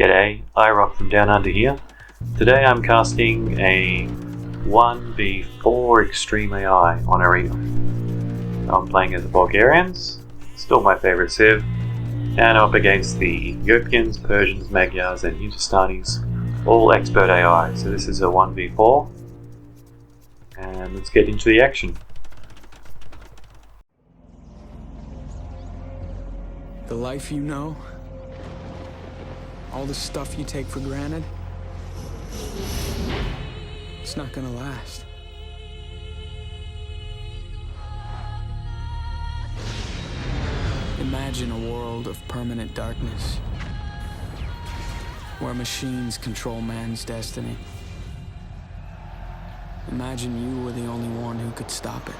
G'day, iRock from down under here. Today I'm casting a 1v4 Extreme AI on Arena. I'm playing as the Bulgarians, still my favourite civ, and I'm up against the Ethiopians, Persians, Magyars and Hindustanis, all expert AI. So this is a 1v4, and let's get into the action. The life you know, all the stuff you take for granted, it's not gonna last. Imagine a world of permanent darkness, where machines control man's destiny. Imagine you were the only one who could stop it.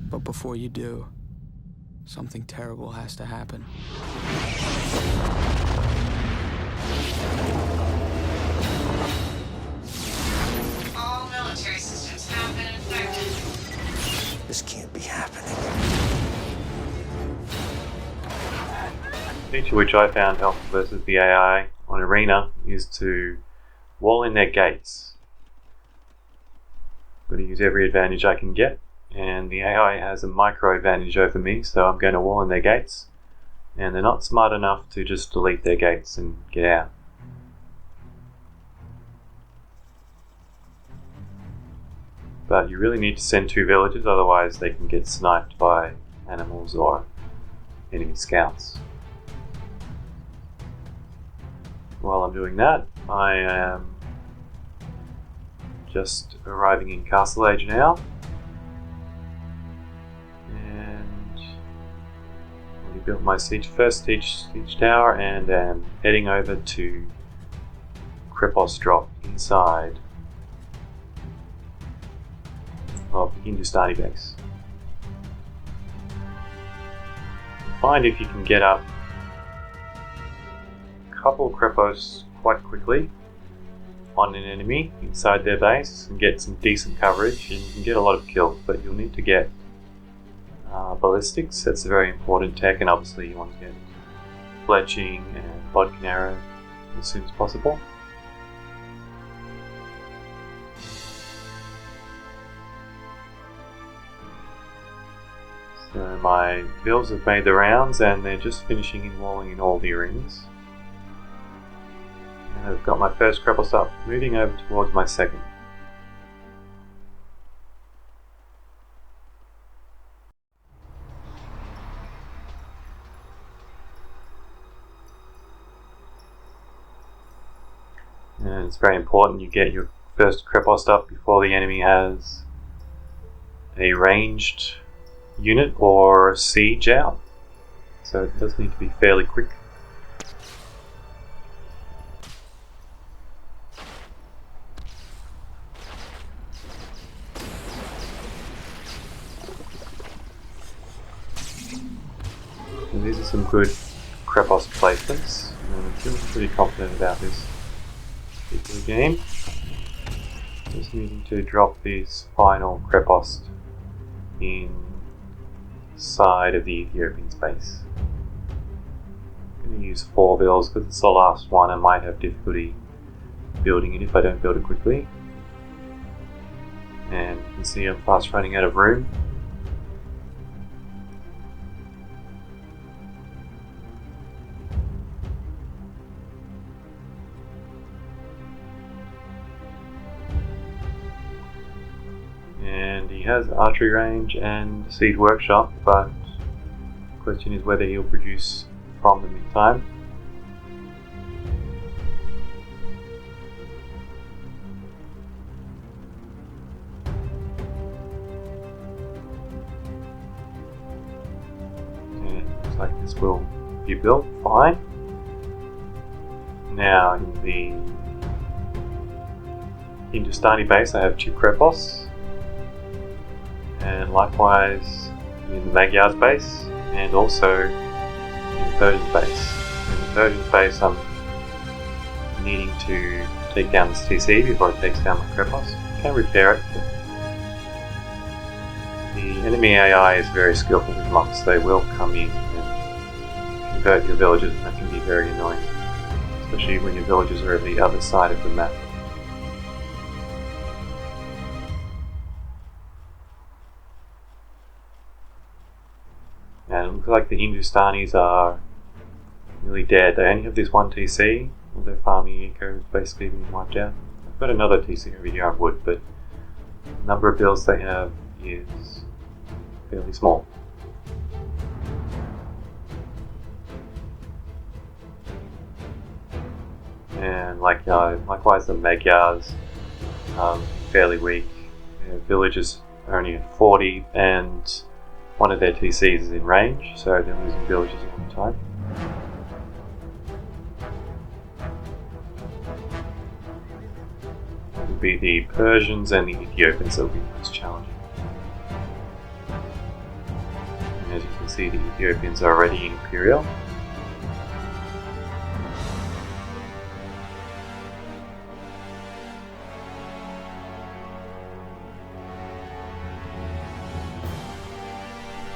But before you do, something terrible has to happen. All military systems have been infected. This can't be happening. The feature which I found helpful versus the AI on Arena is to wall in their gates. Got to use every advantage I can get, and the AI has a micro advantage over me, so I'm going to wall in their gates, and they're not smart enough to just delete their gates and get out. But you really need to send 2 villagers, otherwise they can get sniped by animals or enemy scouts. While I'm doing that, I am just arriving in Castle Age now, and I built my first siege tower, and am heading over to Krepos drop inside of the Hindustani base. Find if you can get up a couple of Krepos quite quickly on an enemy inside their base and get some decent coverage, and you can get a lot of kills, but you'll need to get ballistics. That's a very important tech, and obviously you want to get fletching and bodkin arrow as soon as possible. So my builds have made the rounds, and they're just finishing in walling in all the arenas. And I've got my first Krepos up, moving over towards my second. And it's very important you get your first Krepos up before the enemy has a ranged unit or siege out. So it does need to be fairly quick. And these are some good Krepos placements, and I'm feeling pretty confident about this particular game. Just needing to drop these final Krepos inside of the Ethiopian space. I'm going to use 4 builds because it's the last one. I might have difficulty building it if I don't build it quickly. And you can see I'm fast running out of room. And he has archery range and seed workshop, but the question is whether he'll produce from them in time. And it looks like this will be built fine. Now in the Hindustani base I have 2 Krepos. And likewise in the Magyar's base, and also in the Persian's base. In the Persian's base I'm needing to take down this TC before it takes down my Krepos. I can repair it, but the enemy AI is very skillful with mocks. They will come in and hurt your villagers, and that can be very annoying, especially when your villagers are at the other side of the map. And it looks like the Hindustanis are nearly dead. They only have this one TC, all their farming eco is basically being wiped out. I've got another TC over here on wood, but the number of builds they have is fairly small. And likewise the Magyars fairly weak. Their villages are only at 40 and one of their TCs is in range, so they're losing villages all the time. It will be the Persians and the Ethiopians that will be most challenging. And as you can see, the Ethiopians are already imperial.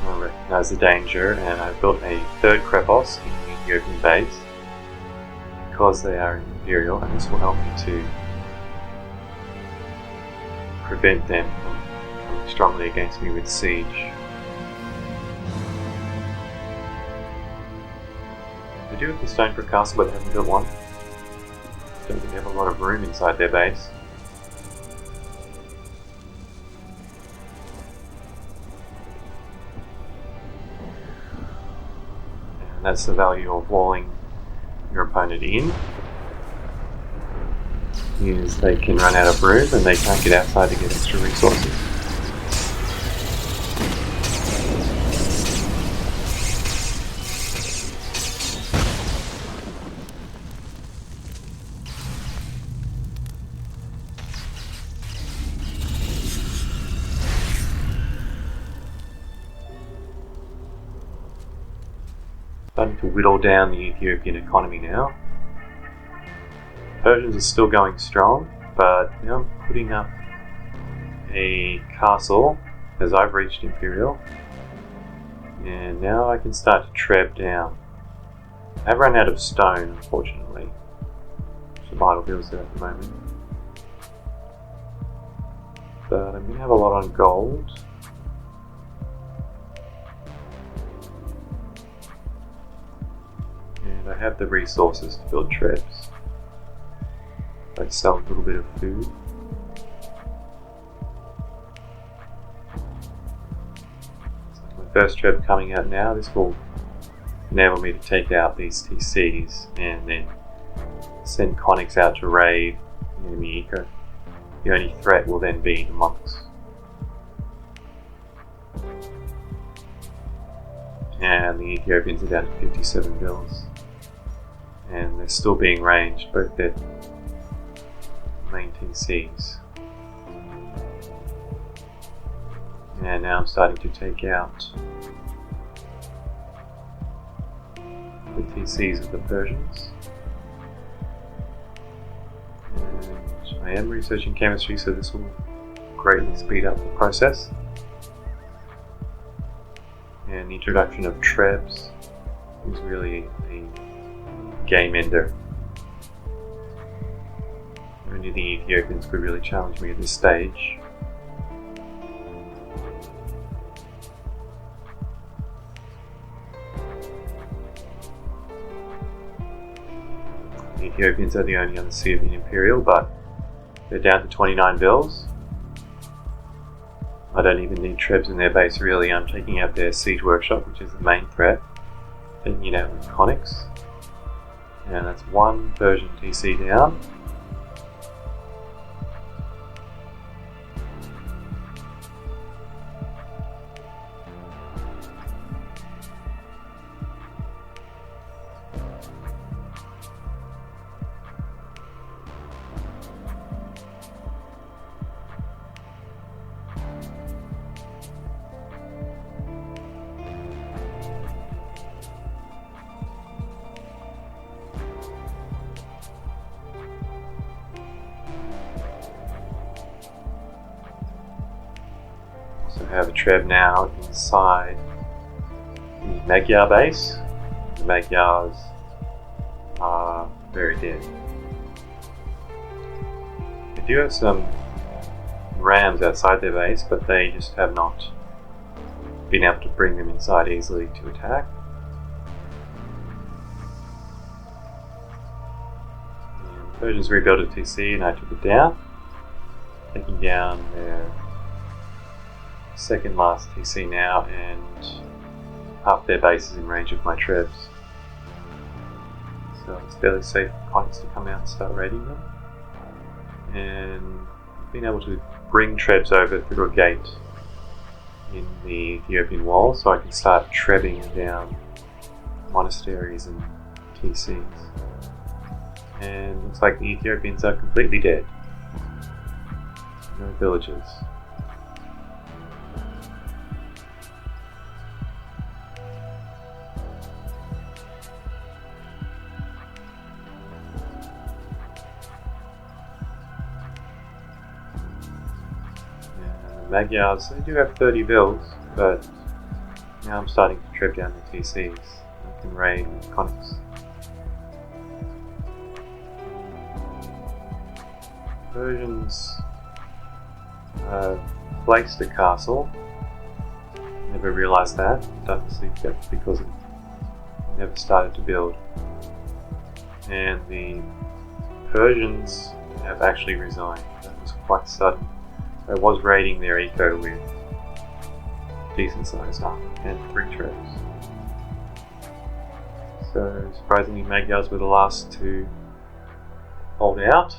I recognise the danger, and I've built a third Krepos in the Ethiopian base because they are imperial, and this will help me to prevent them from coming strongly against me with siege. They do have the stone for a castle, but they haven't built one. I don't think they have a lot of room inside their base. And that's the value of walling your opponent in, is they can run out of room and they can't get outside to get extra resources. Starting to whittle down the Ethiopian economy now. Persians are still going strong, but now I'm putting up a castle as I've reached Imperial, and now I can start to treb down. I've run out of stone, unfortunately. Some idle bills there at the moment, but I'm going to have a lot on gold. And I have the resources to build trebs. I sell a little bit of food. So my first treb coming out now. This will enable me to take out these TCs and then send conics out to raid the enemy eco. The only threat will then be the monks. And the Ethiopians are down to 57 bills. And they're still being ranged, both their main TCs. And now I'm starting to take out the TCs of the Persians. And I am researching chemistry, so this will greatly speed up the process. And the introduction of trebs is really a game ender. Only the Ethiopians could really challenge me at this stage. The Ethiopians are the only on the Sea of the Imperial, but they're down to 29 bills. I don't even need trebs in their base really. I'm taking out their siege workshop, which is the main threat, taking it out with conics. And that's one Persian TC down. So I have a treb now inside the Magyar base. the Magyars are very dead. They do have some rams outside their base, but they just have not been able to bring them inside easily to attack. And the Persians rebuilt a TC and I took it down, taking down their second last TC now, and half their base is in range of my trebs. So it's fairly safe for Conix to come out and start raiding them. And being able to bring trebs over through a gate in the Ethiopian wall so I can start trebbing down monasteries and TCs. And looks like the Ethiopians are completely dead. No villages. Magyars, they do have 30 vills, but now I'm starting to trip down the TCs. I can raid with Conix. Persians placed a castle. Never realised that. Obviously, that's because it never started to build. And the Persians have actually resigned. That was quite sudden. I was raiding their eco with decent sized army and brick trebs. So surprisingly, Magyars were the last to hold out.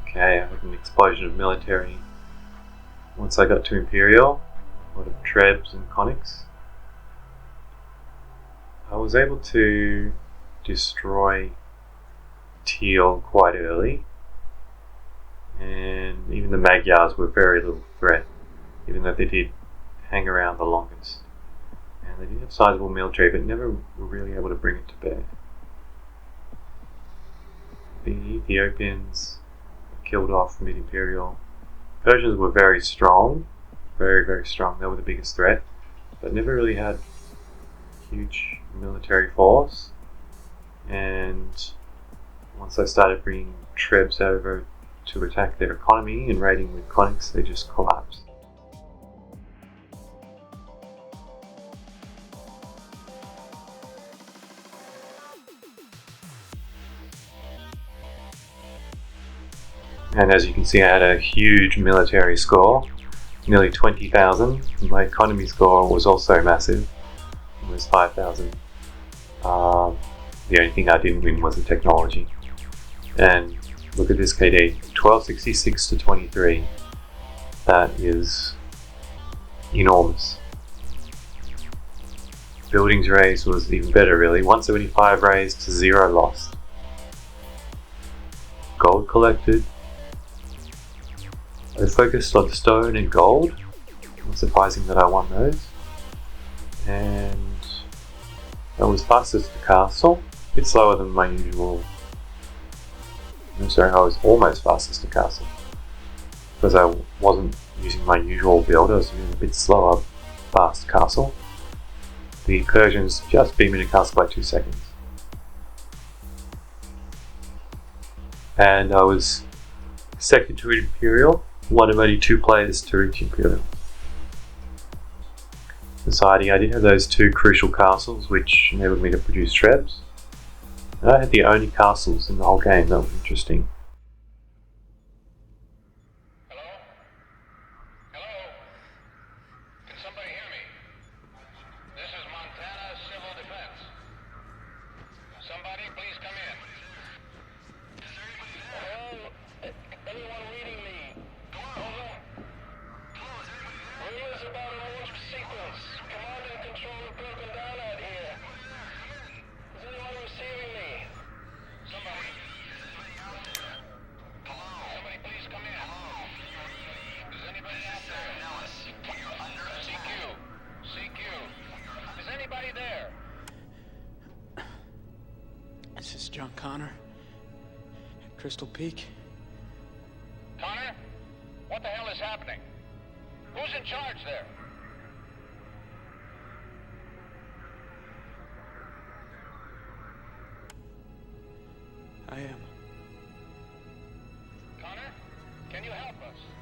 Okay, I had an explosion of military once I got to Imperial. A lot of trebs and Conix. I was able to destroy Teal quite early, and even the Magyars were very little threat, even though they did hang around the longest. And they did have sizable military, but never were really able to bring it to bear. The Ethiopians killed off mid-Imperial. Persians were very strong. Very, very strong. They were the biggest threat, but never really had huge military force. And once I started bringing trebs over to attack their economy and raiding with Conix, they just collapsed. And as you can see, I had a huge military score. Nearly 20,000. My economy score was also massive. It was 5,000. The only thing I didn't win was the technology. And look at this KD, 1266 to 23. That is enormous. Buildings raised was even better really. 175 raised to 0 lost. Gold collected. I focused on stone and gold. Not surprising that I won those. And I was fastest to castle. A bit slower than my usual. No, sorry, I was almost fastest to castle. Because I wasn't using my usual build, I was using a bit slower fast castle. The Persians just beat me to castle by 2 seconds. And I was second to Imperial. One of only 2 players to reach Imperial. Society, I did have those 2 crucial castles which enabled me to produce trebs. And I had the only castles in the whole game. That was interesting. Hello? Hello? Can somebody hear me? This is Montana Civil Defense. Somebody please come in. Hello? Anyone reading me? Over. Rumors about a launch sequence. Command and control have broken down out here. Is anyone receiving me? Somebody. Hello? Somebody please come in. Hello? Is anybody out there? Nellis, we are under attack. CQ. CQ. Is anybody there? This is John Connor. Crystal Peak. Connor? What the hell is happening? Who's in charge there? I am. Connor? Can you help us?